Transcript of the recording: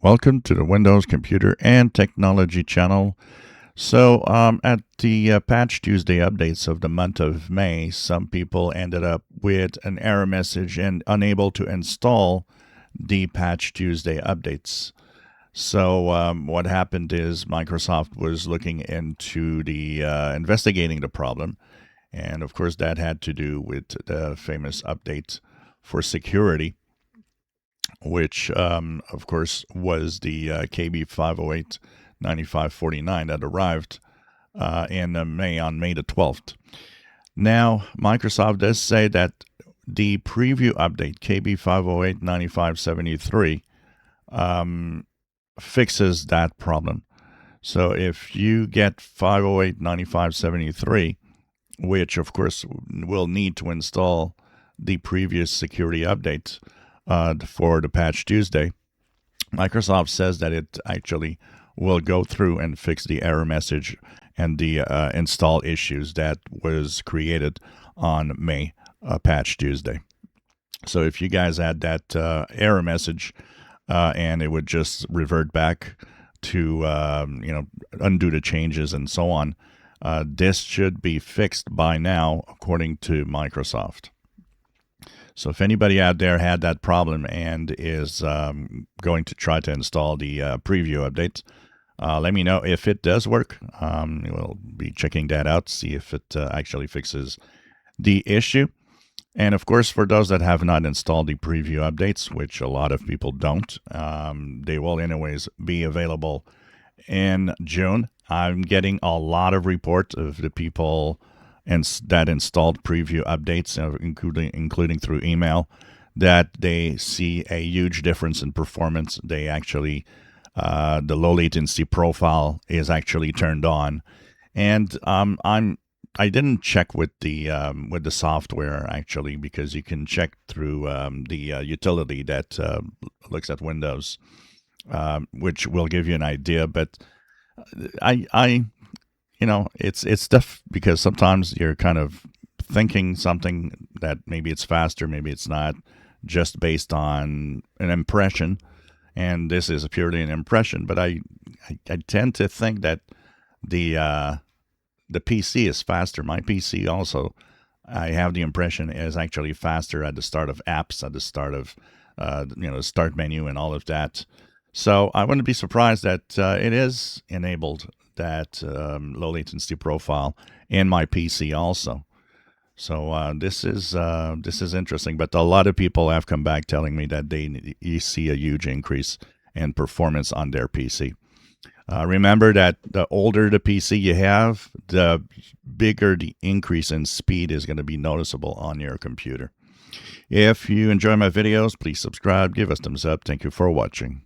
Welcome to the Windows Computer and Technology channel. So, at the Patch Tuesday updates of the month of May, some people ended up with an error message and unable to install the Patch Tuesday updates. So, what happened is Microsoft was looking into the investigating the problem, and of course, that had to do with the famous update for security, which, of course, was the KB5089573 that arrived in May on May the 12th. Now, Microsoft does say that the preview update KB5089573 fixes that problem. So if you get 5089573, which of course will need to install the previous security update for the Patch Tuesday, Microsoft says that it actually will go through and fix the error message and the install issues that was created on May Patch Tuesday. So if you guys had that error message and it would just revert back to undo the changes and so on, this should be fixed by now, according to Microsoft. So if anybody out there had that problem and is going to try to install the preview update, let me know if it does work. We'll be checking that out, see if it actually fixes the issue. And of course, for those that have not installed the preview updates, which a lot of people don't, they will anyways be available in June. I'm getting a lot of reports of the people that installed preview updates, including through email, that they see a huge difference in performance. They actually, the low latency profile is actually turned on, and I didn't check with the software actually, because you can check through the utility that looks at Windows, which will give you an idea. But it's tough because sometimes you're kind of thinking something that maybe it's faster, maybe it's not, just based on an impression. And this is purely an impression. But I tend to think that the PC is faster. My PC also, I have the impression, is actually faster at the start of apps, at the start of the start menu and all of that. So I wouldn't be surprised that it is enabled, that low latency profile in my PC also. So this is interesting. But a lot of people have come back telling me that you see a huge increase in performance on their PC. Remember that the older the PC you have, the bigger the increase in speed is going to be noticeable on your computer. If you enjoy my videos, please subscribe, give us a thumbs up. Thank you for watching.